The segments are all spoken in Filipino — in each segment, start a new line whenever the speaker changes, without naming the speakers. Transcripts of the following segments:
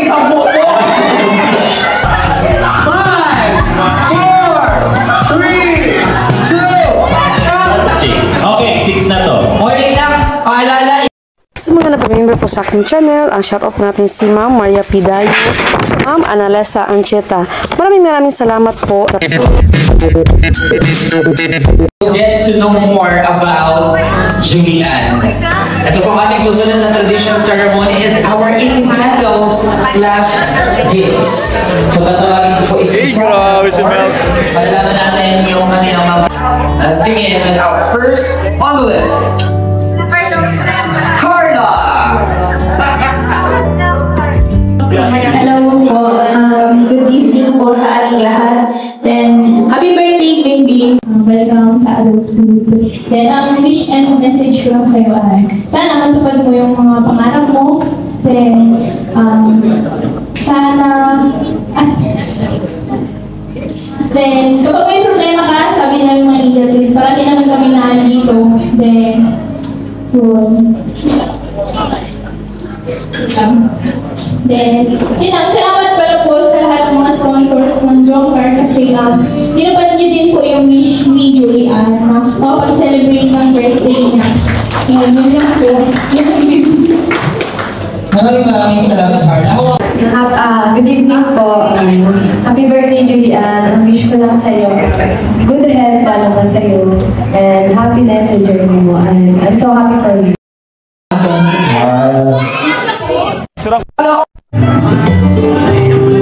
isang buto!
6. Okay, 6 na to.
Okay lang, paalala.
Sa mga napamember po sa aking channel, ang shoutout natin si Ma'am Maria Pidayo, Ma'am Analesa Ancheta. Maraming salamat po.
Get to know more about Julian. Ito po ating susunod na traditional ceremony is our eating candles/gifts. So tatawagin ko po isa-isa. Palalaman natin yung kanilang mga tingin with our first on the list. Carla!
Hello po. Good evening po sa ating lahat. Then, happy birthday, baby. Welcome sa adulthood. Then, ang wish and message ko lang sa'yo ay, sana matupad mo yung mga pangarap mo. Then, sana... Then, kapag may problema ka, sabi namin mga agencies, para din naman kami nandito. Then, yun. Then, salamat pala po sa lahat ng mga sponsors ng Jomcar kasi tinapad niyo din po yung wish ni Julian na makapag-celebrate ng birthday niya. Yun lang po.
Maraming salamat, Carla.
Good evening po. Happy birthday, Julian. Ang wish ko lang sa'yo, good health lalo na sa'yo, and happiness sa journey mo. And I'm so happy for you.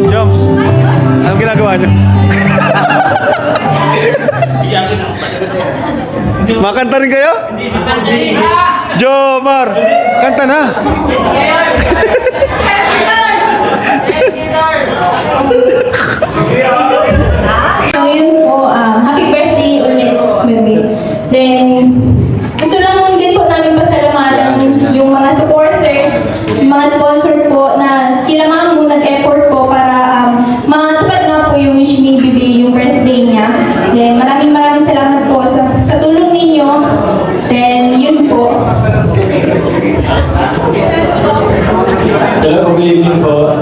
Joms, anong ginagawa niyo? Makanta rin kayo? Jomar, kanta na!
So yun po, happy birthday ulit, baby. Then, gusto lang din po namin pasalamatan yung mga supporters, yung mga sponsor po na kailangan mo nag-effort po para matupad nga po yung wish ni Bibi, yung birthday niya. Then, maraming salamat po sa tulong ninyo. Then, yun po.
Hello, good evening po.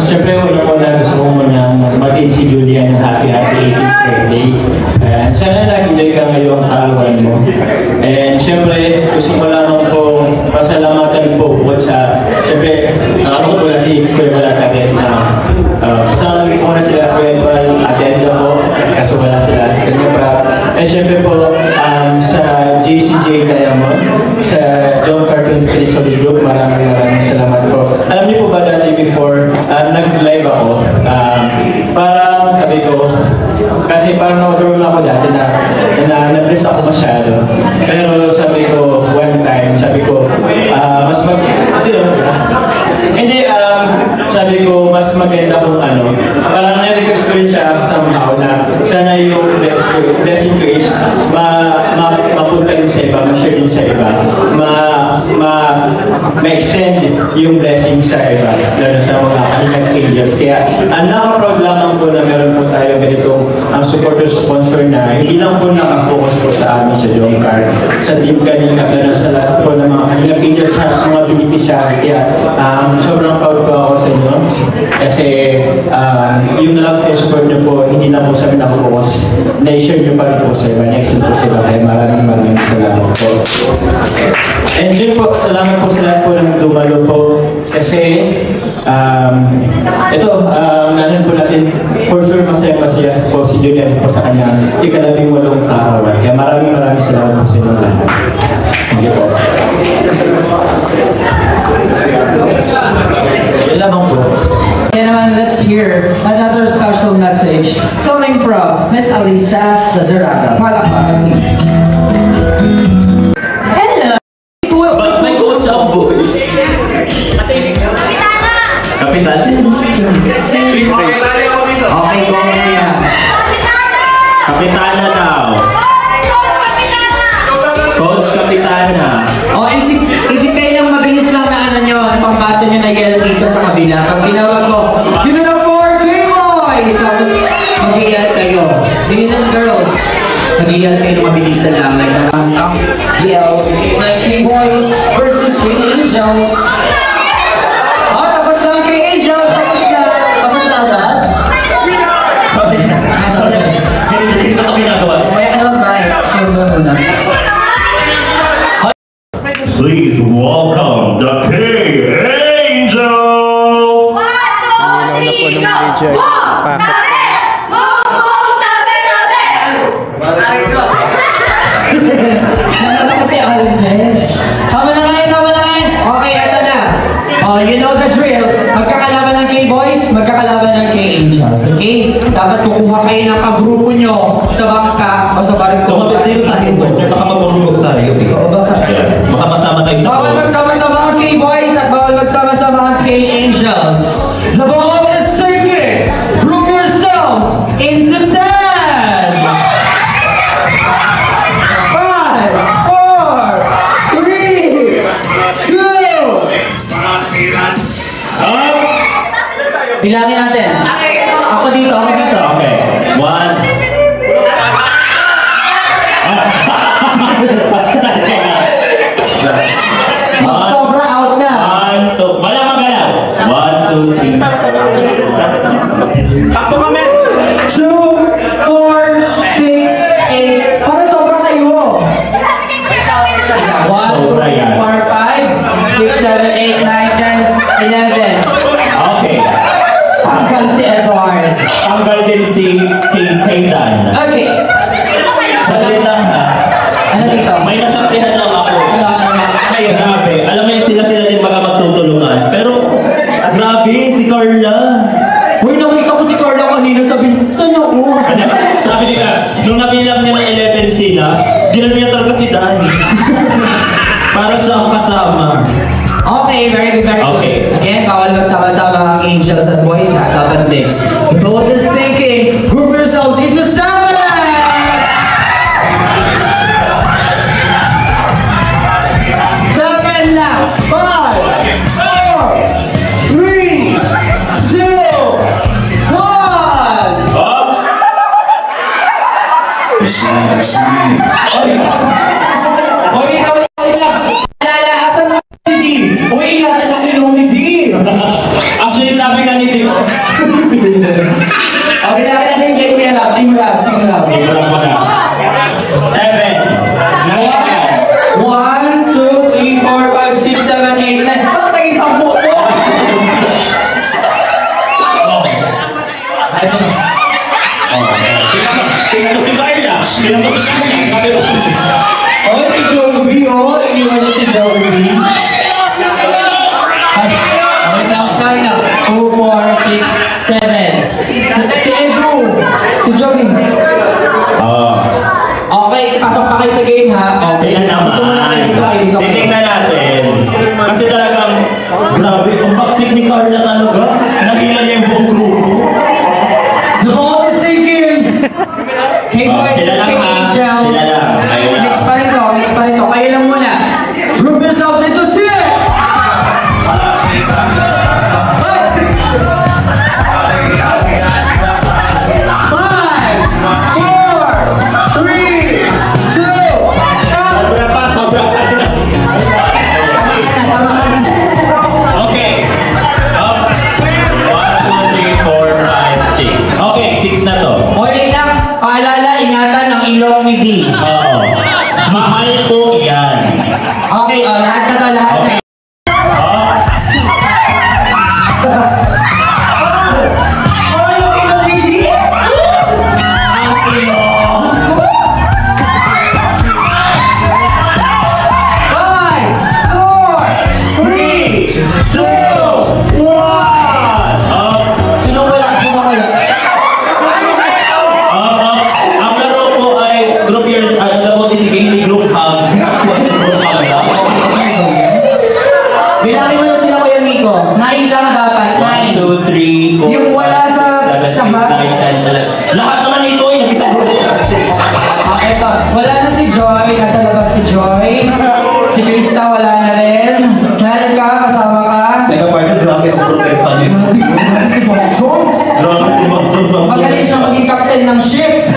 Siyempre, una gusto ko muna matin si Julian ng happy 18th birthday. Sana nag-enjoy ka ngayong kaarawan mo. And siyempre, gusto ko lamang po pasalamatan po bukod sa, siyempre, ako po na si Kuya Malataget na kasama ko na sila Kuya Ate po, kaso wala sila. And siyempre po, sa JCJ Diamond, sa John Cartoon Solid Group, maraming salamat po. Alam niyo po ba dati before, nag-live ako, parang sabi ko, kasi parang na-order ako dati na-bless ako masyado. Pero sabi ko, one time, sabi ko, sabi ko, mas maganda kung parang na-request ko rin siya somehow na sana yung blessing ko is mapunta rin sa iba, ma-share rin sa iba, ma-extend yung blessing sa iba, lalo sa mga kanilang angels. Kaya, naka-proud lamang po na meron po tayo ganitong supporter sponsor na hindi lang po nakafocus po sa amin sa Jomcar, sa team kanina, lalo sa lahat po ng mga kanilang angels sa mga beneficiary. Kaya, sobrang proud po ako sa inyo kasi yung love and support nyo po, hindi na po sa amin nakafocus, na-share nyo pa rin po sa iba, next po sa iba. Kaya maraming salamat po. And yun po, salamat po sa lahat po ng dumalo po kasi ito, nanan po natin for sure masaya po si Julian po sa kanya ika-18 kaarawan. Kaya maraming salamat po sa inyo lahat. Thank you po. Yan lamang po.
Kaya naman, let's hear another special message coming from Miss Alisa Lazaraga. Palakpakan, please. Hello!
Ba't may coach ang boys? Kapitan?
Okay, go yan.
Kapitana daw. Coach Kapitana.
O, isip kayo ng mabilis lang na nyo, pambato nyo na yell dito sa kabila. Pag ginawa ko, yun na po, K-Boys! Tapos, mag-iyan kayo. Dinilan girls, mag-iyan kayo ng mabilisan lang. Like, yell, like K-Boys versus K-Angels. O, tapos lang K-Angels.
Please welcome the K-Angels!
Ilaw na po ng DJ.
Tama na kayo. Okay, ito na. Oh, you know the drill. Magkakalaban ng K-Boys, magkakalaban ng K-Angels. Okay? Dapat kukuha kayo ng kagrupo nyo sa bangka o sa barko.
Kumapit tayo po. Baka mabulungkot tayo. Baka masama tayo sa
Bawal magsama-sama ang K-Boys at bawal magsama-sama ang K-Angels. The ball is sinking. Group yourselves into 10. 5, 4, 3, 2. Bilangin natin. Ako dito.
Okay. 1.
Sobra out na.
1, 2. Wala magalaw. 1, 2, 3.
Takbo kami!
2, 4, 6, 8. Para sobra kayo. 1, 2, 3, 4, 5, 6, 7, 8, 9, 10, 11.
Okay.
Tanggal si Edward.
Tanggal din si Kaydan.
Okay.
Saglit lang ha.
Ano dito?
May nasaksihan lang ako.
Ayun.
Grabe. Alam mo yun, sila din mga magtutulungan. Pero, grabe, si Carla.
Uy, nakita ko si Carla kanina, sabi, saan ako?
Sabi niya, nung nabilang niya ng 11 sila, ginan niya talaga si Dan. Para siya ang kasama.
Okay, very good.
Okay.
Again, bawal magsama-sama ang Angels and Boys. Dapat mix. The boat is sinking. Group yourselves into 7. 7 now. 5, 4, 3, 2, 1. Okay, wait lang. Alala, asan na si Dean? Uy, ingatan ang ilong ni Dean.
Actually, sabi nga ni Tim.
Okay, laki natin yung Kuya Lab. Team Lab.
Wala mo na. 7.
1, 2, 3, 4, 5, 6, 7, 8, 9. Bakit nag-isang buto?
Tingnan mo si Carla. Tingnan mo si Carla.
Oh, si Joey, oh. Iniwan niya si Joey. Ay, okay na. 2, 4, 6, 7. Si Andrew. Si Joey. Okay, pasok pa kayo sa game, ha?
Sila naman. Titignan natin. Kasi talagang, grabe, ang baksik ni Carla talaga. Nahila niya yung buong grupo.
The ball is sinking! K-Boys
Sila
and
lang, ha?
K-Angels.
Sila lang. Kayo lang.
Mix pa rin to. Kayo lang muna. Group yourselves into 6!
6 na to.
Okay lang, paalala, ingatan ang ilong ni D.
Oo. Mahal po yan.
Okay, lahat na to, lahat na. Oh, yung ilong ni D?
Ang ilong.
5, 4, 3, 2, 1! Sino wala?
Ang laro po ay group years, alam mo si Gaming Group Hug.
Bilangin mo na sila, Kuya Miko. 9 lang dapat,
1, 2, 3, 4,
Yung wala sa
7, 8, 9, 10, 11. Lahat naman ito ay nag-isang grupo.
Eto, wala na si Joy, nasa labas si Joy. Si Krista wala na rin. Meron ka, kasama ka.
Teka partner, grabe ang protesta niyo.
Si Boss Jones.
Grabe si Boss Jones.
Magaling siya maging captain ng ship.